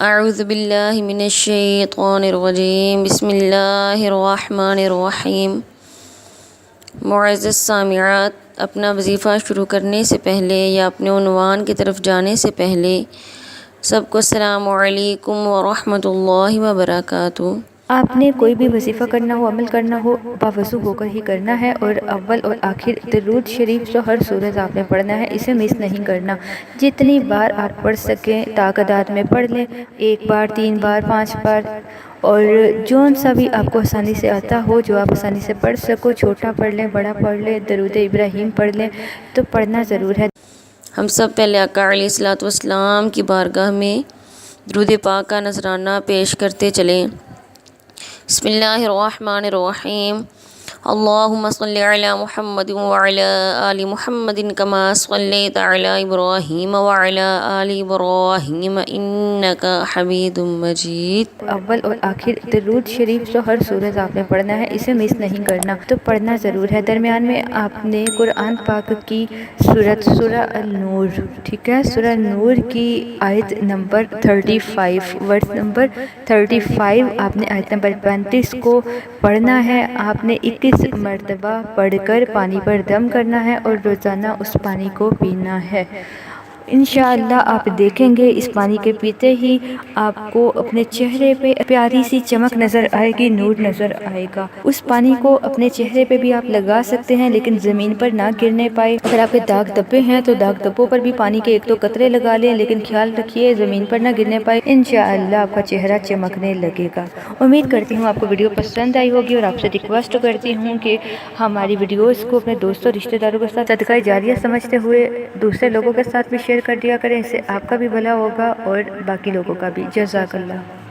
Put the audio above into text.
اعوذ باللہ من الشیطان الرجیم، بسم اللہ الرحمن الرحیم۔ معزز سامعات، اپنا وظیفہ شروع کرنے سے پہلے یا اپنے عنوان کی طرف جانے سے پہلے سب کو السلام علیکم ورحمۃ اللہ وبرکاتہ۔ آپ نے کوئی بھی وظیفہ کرنا ہو، عمل کرنا ہو، باوضو ہو کر ہی کرنا ہے، اور اول اور آخر درود شریف جو ہر سورت آپ نے پڑھنا ہے، اسے مس نہیں کرنا۔ جتنی بار آپ پڑھ سکیں تعداد میں پڑھ لیں، 1 بار، 3 بار، 5 بار، اور جون سا بھی آپ کو آسانی سے آتا ہو، جو آپ آسانی سے پڑھ سکو، چھوٹا پڑھ لیں، بڑا پڑھ لیں، درود ابراہیم پڑھ لیں، تو پڑھنا ضرور ہے۔ ہم سب پہلے آقا علیہ الصلوۃ والسلام کی بارگاہ میں درود پاک کا نذرانہ پیش کرتے چلیں۔ بسم اللہ الرحمن الرحیم۔ اللہم صلی علی محمد وعلی آل محمد کما صلیت علی ابراہیم وعلی آل ابراہیم انک حمید مجید۔ اول اور آخر درود شریف جو ہر سورت آپ نے پڑھنا ہے، اسے مس نہیں کرنا، تو پڑھنا ضرور ہے۔ درمیان میں آپ نے قرآن پاک کی سورہ النور، ٹھیک ہے، سورہ نور کی آیت نمبر 35، ورس نمبر 35، آپ نے آیت نمبر 35 کو پڑھنا ہے۔ آپ نے 21 مرتبہ پڑھ کر پانی پر دم کرنا ہے اور روزانہ اس پانی کو پینا ہے۔ انشاءاللہ آپ دیکھیں گے اس پانی کے پیتے ہی آپ کو اپنے چہرے پہ پیاری سی چمک نظر آئے گی، نور نظر آئے گا۔ اس پانی کو اپنے چہرے پہ بھی آپ لگا سکتے ہیں، لیکن زمین پر نہ گرنے پائے۔ اگر آپ کے داغ دھبے ہیں تو داغ دھبوں پر بھی پانی کے 1-2 قطرے لگا لیں، لیکن خیال رکھیے زمین پر نہ گرنے پائے۔ انشاءاللہ آپ کا چہرہ چمکنے لگے گا۔ امید کرتی ہوں آپ کو ویڈیو پسند آئی ہوگی، اور آپ سے ریکویسٹ کرتی ہوں کہ ہماری ویڈیوز کو اپنے دوستوں رشتہ داروں کے ساتھ صدقہ جاریہ سمجھتے ہوئے دوسرے لوگوں کے ساتھ بھی شیئر کر دیا کریں، اس سے آپ کا بھی بھلا ہوگا اور باقی لوگوں کا بھی۔ جزاک اللہ۔